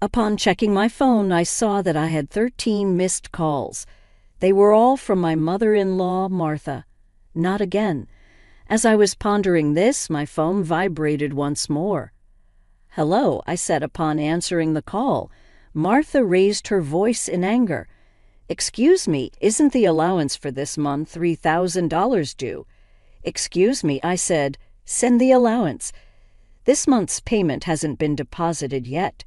Upon checking my phone, I saw that I had 13 missed calls. They were all from my mother-in-law, Martha. Not again. As I was pondering this, my phone vibrated once more. "Hello," I said upon answering the call. Martha raised her voice in anger. "Excuse me, isn't the allowance for this month $3,000 due?" "Excuse me," I said. "Send the allowance. This month's payment hasn't been deposited yet."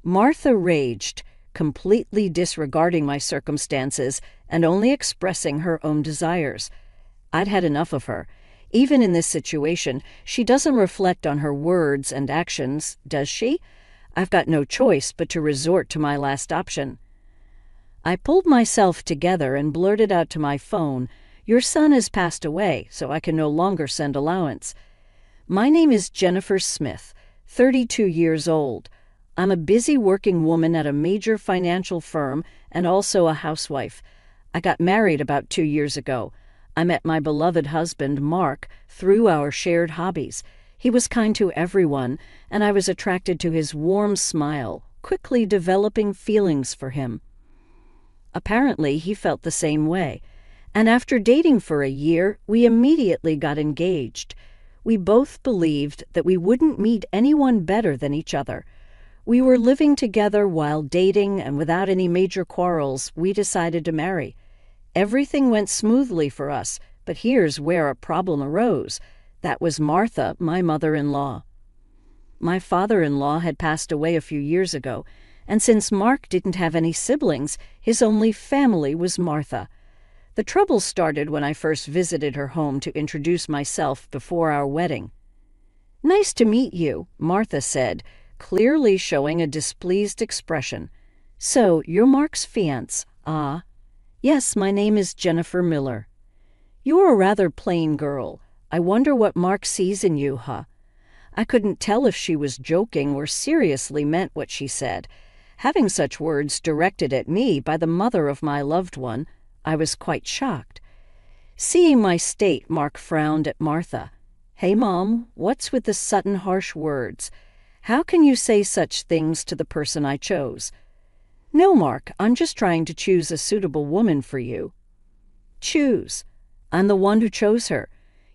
Martha raged, completely disregarding my circumstances and only expressing her own desires. I'd had enough of her. Even in this situation, she doesn't reflect on her words and actions, does she? I've got no choice but to resort to my last option. I pulled myself together and blurted out to my phone, "Your son has passed away, so I can no longer send allowance. My name is Jennifer Smith, 32 years old. I'm a busy working woman at a major financial firm and also a housewife. I got married about 2 years ago. I met my beloved husband, Mark, through our shared hobbies. He was kind to everyone, and I was attracted to his warm smile, quickly developing feelings for him. Apparently, he felt the same way, and after dating for a year, we immediately got engaged. We both believed that we wouldn't meet anyone better than each other. We were living together while dating, and without any major quarrels, we decided to marry. Everything went smoothly for us, but here's where a problem arose. That was Martha, my mother-in-law. My father-in-law had passed away a few years ago, and since Mark didn't have any siblings, his only family was Martha. The trouble started when I first visited her home to introduce myself before our wedding. "Nice to meet you," Martha said, clearly showing a displeased expression. "So, you're Mark's fiancé, ah?" "Yes, my name is Jennifer Miller." "You're a rather plain girl. I wonder what Mark sees in you, huh?" I couldn't tell if she was joking or seriously meant what she said. Having such words directed at me by the mother of my loved one, I was quite shocked. Seeing my state, Mark frowned at Martha. "Hey, Mom, what's with the sudden harsh words? How can you say such things to the person I chose?" "No, Mark, I'm just trying to choose a suitable woman for you." "Choose? I'm the one who chose her.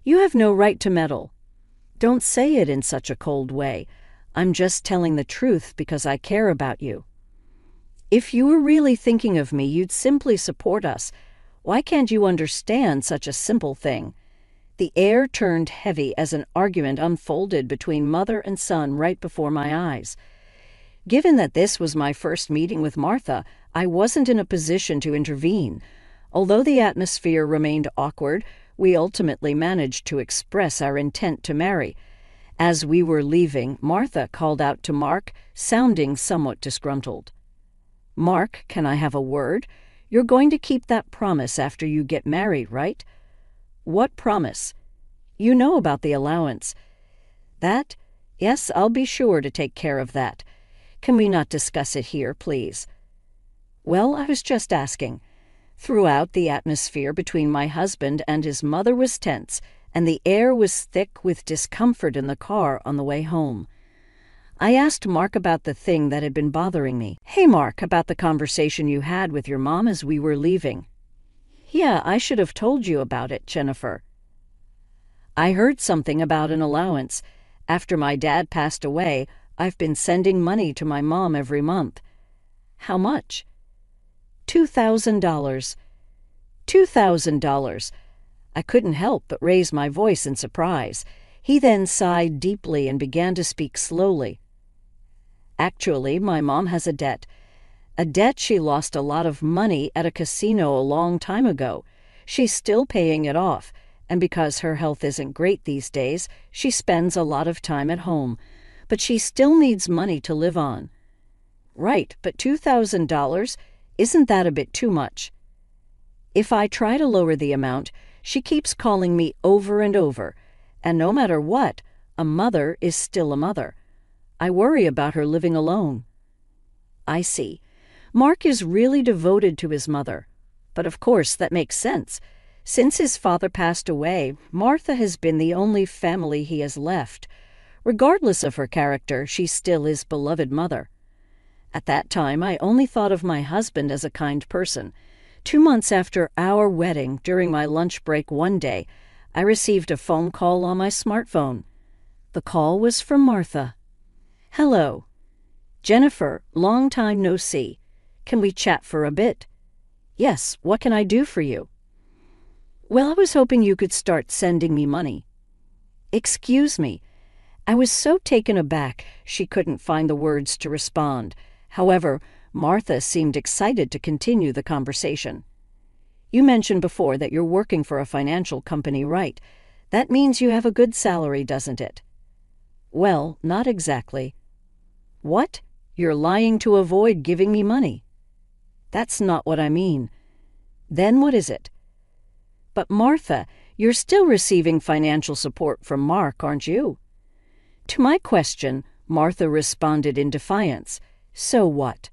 You have no right to meddle." "Don't say it in such a cold way. I'm just telling the truth because I care about you. If you were really thinking of me, you'd simply support us. Why can't you understand such a simple thing?" The air turned heavy as an argument unfolded between mother and son right before my eyes. Given that this was my first meeting with Martha, I wasn't in a position to intervene. Although the atmosphere remained awkward, we ultimately managed to express our intent to marry. As we were leaving, Martha called out to Mark, sounding somewhat disgruntled. "Mark, can I have a word? You're going to keep that promise after you get married, right?" "What promise?" "You know about the allowance." "That? Yes, I'll be sure to take care of that. Can we not discuss it here, please?" "Well, I was just asking." Throughout, the atmosphere between my husband and his mother was tense, and the air was thick with discomfort in the car on the way home. I asked Mark about the thing that had been bothering me. "Hey, Mark, about the conversation you had with your mom as we were leaving." "Yeah, I should have told you about it, Jennifer." "I heard something about an allowance. After my dad passed away, I've been sending money to my mom every month." "How much?" $2,000. $2,000. I couldn't help but raise my voice in surprise. He then sighed deeply and began to speak slowly. "Actually, my mom has a debt. A debt she lost a lot of money at a casino a long time ago. She's still paying it off, and because her health isn't great these days, she spends a lot of time at home. But she still needs money to live on." "Right, but $2,000? Isn't that a bit too much?" "If I try to lower the amount, she keeps calling me over and over. And no matter what, a mother is still a mother. I worry about her living alone." "I see. Mark is really devoted to his mother. But of course that makes sense. Since his father passed away, Martha has been the only family he has left. Regardless of her character, she's still his beloved mother." At that time, I only thought of my husband as a kind person. 2 months after our wedding, during my lunch break one day, I received a phone call on my smartphone. The call was from Martha. "Hello. Jennifer, long time no see. Can we chat for a bit?" "Yes, what can I do for you?" "Well, I was hoping you could start sending me money." "Excuse me." I was so taken aback she couldn't find the words to respond. However, Martha seemed excited to continue the conversation. "You mentioned before that you're working for a financial company, right? That means you have a good salary, doesn't it?" "Well, not exactly." "What? You're lying to avoid giving me money." "That's not what I mean." "Then what is it?" "But Martha, you're still receiving financial support from Mark, aren't you?" To my question, Martha responded in defiance. "So what?"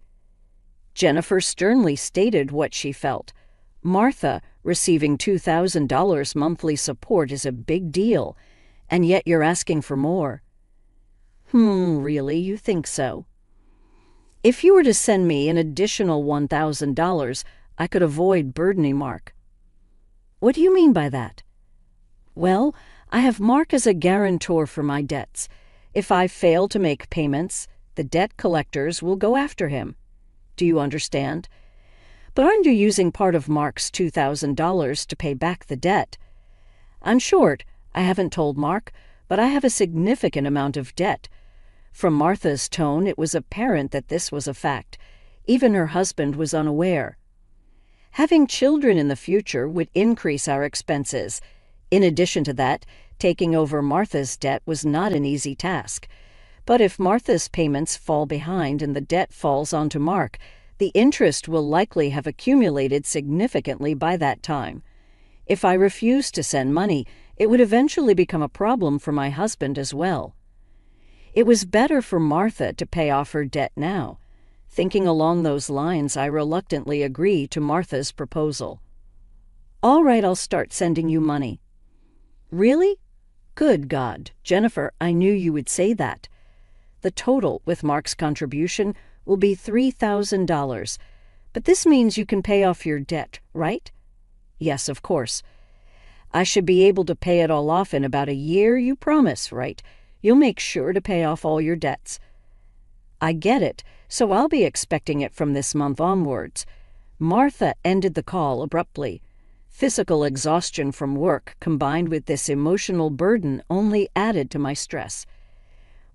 Jennifer sternly stated what she felt. "Martha, receiving $2,000 monthly support is a big deal, and yet you're asking for more." Really, you think so?" "If you were to send me an additional $1,000, I could avoid burdening Mark." "What do you mean by that?" "Well, I have Mark as a guarantor for my debts. If I fail to make payments, the debt collectors will go after him. Do you understand? But aren't you using part of Mark's $2,000 to pay back the debt?" "I'm short. I haven't told Mark, but I have a significant amount of debt." From Martha's tone, it was apparent that this was a fact. Even her husband was unaware. Having children in the future would increase our expenses. In addition to that, taking over Martha's debt was not an easy task. But if Martha's payments fall behind and the debt falls onto Mark, the interest will likely have accumulated significantly by that time. If I refuse to send money, it would eventually become a problem for my husband as well. It was better for Martha to pay off her debt now. Thinking along those lines, I reluctantly agreed to Martha's proposal. "All right, I'll start sending you money." "Really? Good God, Jennifer, I knew you would say that." "The total, with Mark's contribution, will be $3,000. But this means you can pay off your debt, right?" "Yes, of course." "I should be able to pay it all off in about a year, you promise, right? You'll make sure to pay off all your debts." "I get it, so I'll be expecting it from this month onwards." Martha ended the call abruptly. Physical exhaustion from work combined with this emotional burden only added to my stress.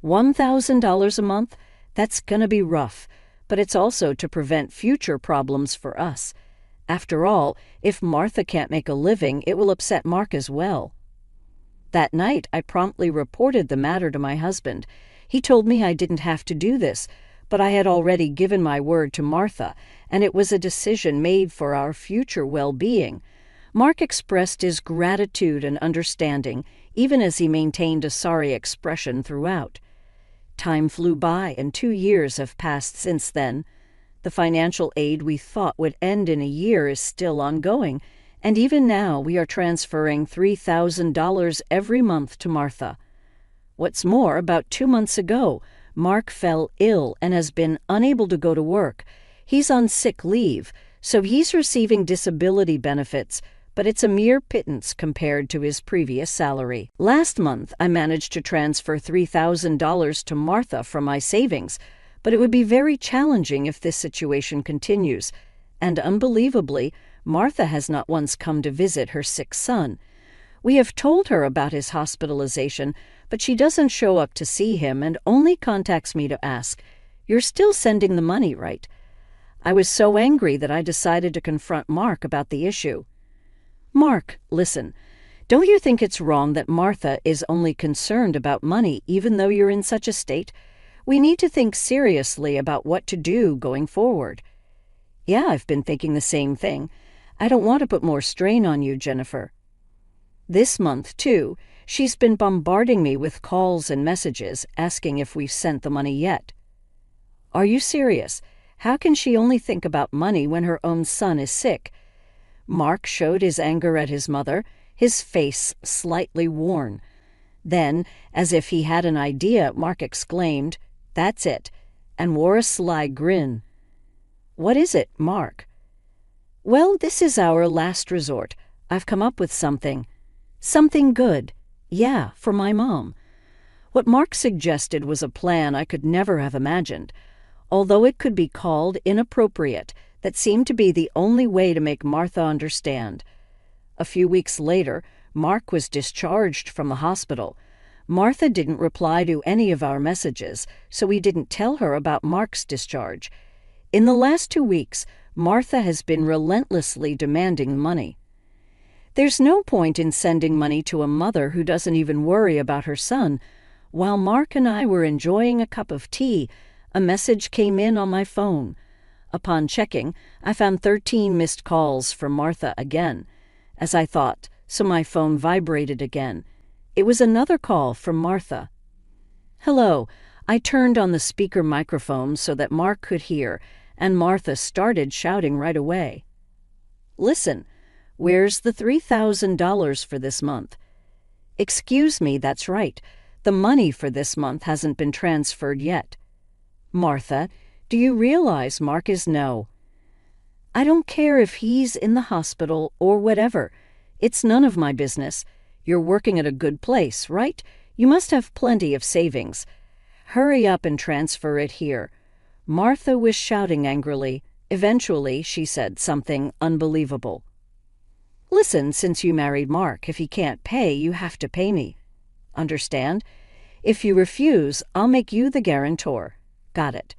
$1,000 a month? That's gonna be rough, but it's also to prevent future problems for us. After all, if Martha can't make a living, it will upset Mark as well. That night, I promptly reported the matter to my husband. He told me I didn't have to do this, but I had already given my word to Martha, and it was a decision made for our future well-being. Mark expressed his gratitude and understanding, even as he maintained a sorry expression throughout. Time flew by, and 2 years have passed since then. The financial aid we thought would end in a year is still ongoing, and even now we are transferring $3,000 every month to Martha. What's more, about 2 months ago, Mark fell ill and has been unable to go to work. He's on sick leave, so he's receiving disability benefits, but it's a mere pittance compared to his previous salary. Last month, I managed to transfer $3,000 to Martha from my savings, but it would be very challenging if this situation continues. And unbelievably, Martha has not once come to visit her sick son. We have told her about his hospitalization, but she doesn't show up to see him and only contacts me to ask, "You're still sending the money, right?" I was so angry that I decided to confront Mark about the issue. "Mark, listen, don't you think it's wrong that Martha is only concerned about money even though you're in such a state? We need to think seriously about what to do going forward." "Yeah, I've been thinking the same thing. I don't want to put more strain on you, Jennifer." This month, too, she's been bombarding me with calls and messages asking if we've sent the money yet. Are you serious? How can she only think about money when her own son is sick? Mark showed his anger at his mother, his face slightly worn. Then, as if he had an idea, Mark exclaimed, "That's it. and wore a sly grin. "What is it, Mark?" "Well, this is our last resort. I've come up with something. Something good. Yeah, for my mom." What Mark suggested was a plan I could never have imagined. Although it could be called inappropriate, that seemed to be the only way to make Martha understand. A few weeks later, Mark was discharged from the hospital. Martha didn't reply to any of our messages, so we didn't tell her about Mark's discharge. In the last 2 weeks, Martha has been relentlessly demanding money. There's no point in sending money to a mother who doesn't even worry about her son. While Mark and I were enjoying a cup of tea, a message came in on my phone. Upon checking, I found 13 missed calls from Martha again. As I thought, so my phone vibrated again. It was another call from Martha. "Hello." I turned on the speaker microphone so that Mark could hear, and Martha started shouting right away. "Listen, where's the $3,000 for this month?" "Excuse me, that's right. The money for this month hasn't been transferred yet." "Martha, do you realize Mark is no?" "I don't care if he's in the hospital or whatever. It's none of my business. You're working at a good place, right? You must have plenty of savings. Hurry up and transfer it here." Martha was shouting angrily. Eventually, she said something unbelievable. "Listen, since you married Mark, if he can't pay, you have to pay me. Understand? If you refuse, I'll make you the guarantor. Got it?"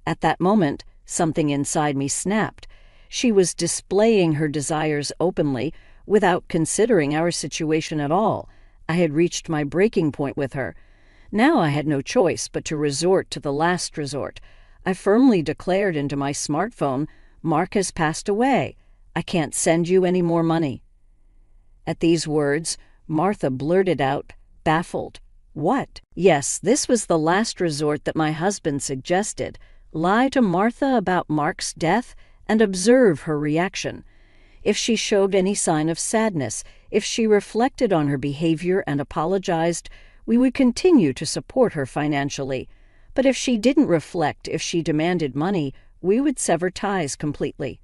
At that moment, something inside me snapped. She was displaying her desires openly, without considering our situation at all. I had reached my breaking point with her. Now I had no choice but to resort to the last resort. I firmly declared into my smartphone, "Mark has passed away. I can't send you any more money." At these words, Martha blurted out, baffled, "What?" Yes, this was the last resort that my husband suggested. Lie to Martha about Mark's death and observe her reaction. If she showed any sign of sadness, if she reflected on her behavior and apologized, we would continue to support her financially. But if she didn't reflect, if she demanded money, we would sever ties completely.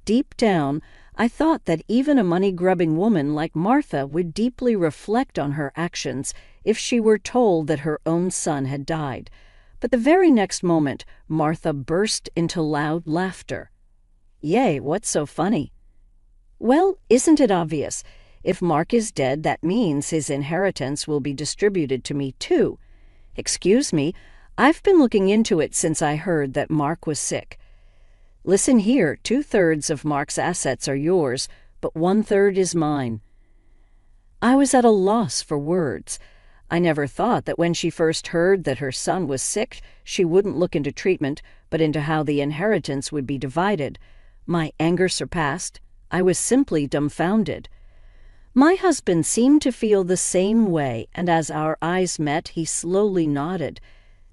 Deep down, I thought that even a money-grubbing woman like Martha would deeply reflect on her actions if she were told that her own son had died. But the very next moment, Martha burst into loud laughter. "Yay, what's so funny?" "Well, isn't it obvious? If Mark is dead, that means his inheritance will be distributed to me too. Excuse me, I've been looking into it since I heard that Mark was sick. Listen here, 2/3 of Mark's assets are yours, but 1/3 is mine." I was at a loss for words. I never thought that when she first heard that her son was sick, she wouldn't look into treatment, but into how the inheritance would be divided. My anger surpassed. I was simply dumbfounded. My husband seemed to feel the same way, and as our eyes met, he slowly nodded.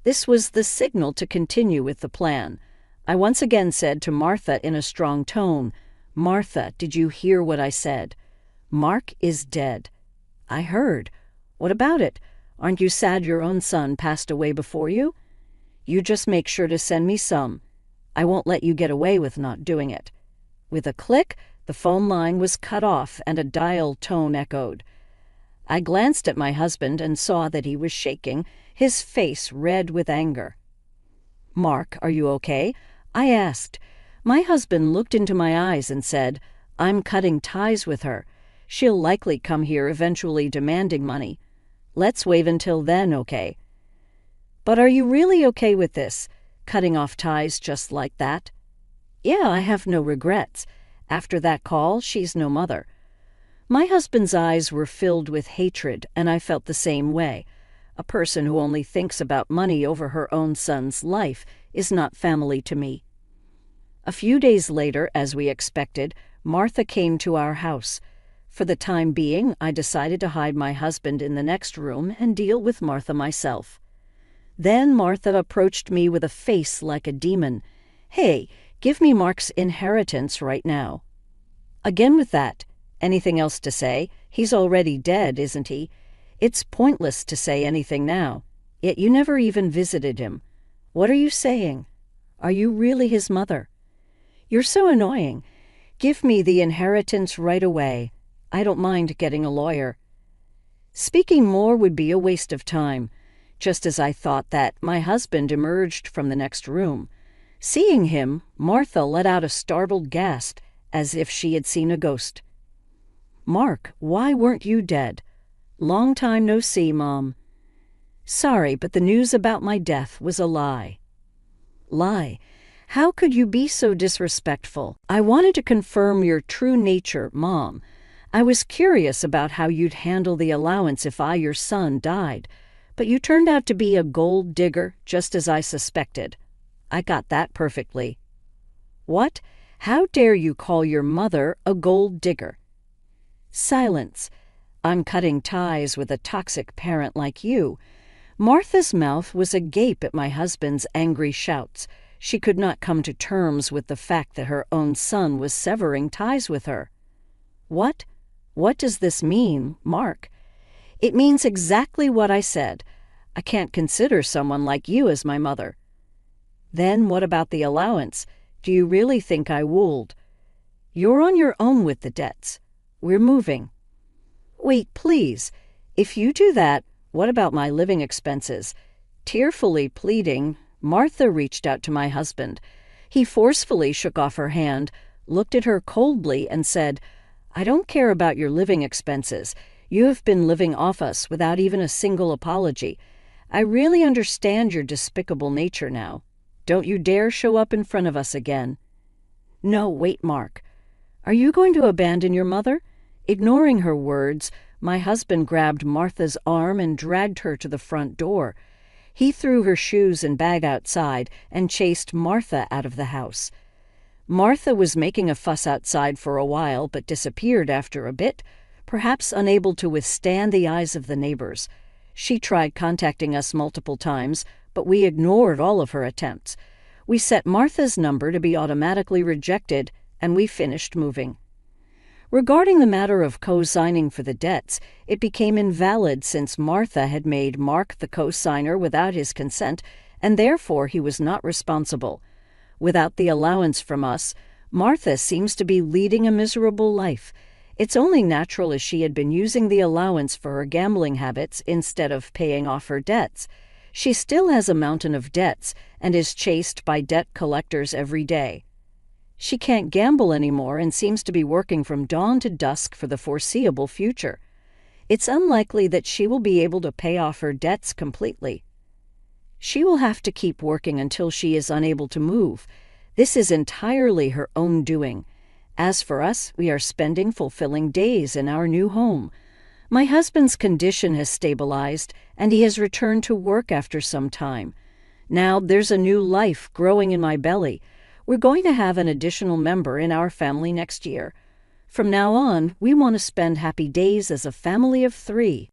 This was the signal to continue with the plan. I once again said to Martha in a strong tone, "Martha, did you hear what I said? Mark is dead." "I heard. What about it? Aren't you sad your own son passed away before you? You just make sure to send me some. I won't let you get away with not doing it." With a click, the phone line was cut off and a dial tone echoed. I glanced at my husband and saw that he was shaking, his face red with anger. "Mark, are you okay?" I asked. My husband looked into my eyes and said, "I'm cutting ties with her. She'll likely come here eventually demanding money. Let's wait until then, okay?" "But are you really okay with this? Cutting off ties just like that?" "Yeah, I have no regrets. After that call, she's no mother." My husband's eyes were filled with hatred, and I felt the same way. A person who only thinks about money over her own son's life is not family to me. A few days later, as we expected, Martha came to our house. For the time being, I decided to hide my husband in the next room and deal with Martha myself. Then Martha approached me with a face like a demon. "Hey, give me Mark's inheritance right now." "Again with that. Anything else to say? He's already dead, isn't he? It's pointless to say anything now. Yet you never even visited him. What are you saying? Are you really his mother? You're so annoying. Give me the inheritance right away. I don't mind getting a lawyer. Speaking more would be a waste of time. Just as I thought that, my husband emerged from the next room. Seeing him, Martha let out a startled gasp, as if she had seen a ghost. "Mark, why weren't you dead?" "Long time no see, Mom." "Sorry, but the news about my death was a lie." "Lie? How could you be so disrespectful? I wanted to confirm your true nature, Mom. I was curious about how you'd handle the allowance if your son, died. But you turned out to be a gold digger, just as I suspected. I got that perfectly." "What? How dare you call your mother a gold digger?" "Silence. I'm cutting ties with a toxic parent like you." Martha's mouth was agape at my husband's angry shouts. She could not come to terms with the fact that her own son was severing ties with her. "What? What does this mean, Mark?" "It means exactly what I said. I can't consider someone like you as my mother." "Then what about the allowance? Do you really think I wooled?" "You're on your own with the debts. We're moving." "Wait, please. If you do that, what about my living expenses?" Tearfully pleading, Martha reached out to my husband. He forcefully shook off her hand, looked at her coldly, and said, "I don't care about your living expenses. You have been living off us without even a single apology. I really understand your despicable nature now. Don't you dare show up in front of us again." "No, wait, Mark. Are you going to abandon your mother?" Ignoring her words, my husband grabbed Martha's arm and dragged her to the front door. He threw her shoes and bag outside and chased Martha out of the house. Martha was making a fuss outside for a while, but disappeared after a bit, perhaps unable to withstand the eyes of the neighbors. She tried contacting us multiple times, but we ignored all of her attempts. We set Martha's number to be automatically rejected, and we finished moving. Regarding the matter of co-signing for the debts, it became invalid since Martha had made Mark the co-signer without his consent, and therefore he was not responsible. Without the allowance from us, Martha seems to be leading a miserable life. It's only natural, as she had been using the allowance for her gambling habits instead of paying off her debts. She still has a mountain of debts and is chased by debt collectors every day. She can't gamble anymore and seems to be working from dawn to dusk for the foreseeable future. It's unlikely that she will be able to pay off her debts completely. She will have to keep working until she is unable to move. This is entirely her own doing. As for us, we are spending fulfilling days in our new home. My husband's condition has stabilized, and he has returned to work after some time. Now there's a new life growing in my belly. We're going to have an additional member in our family next year. From now on, we want to spend happy days as a family of 3.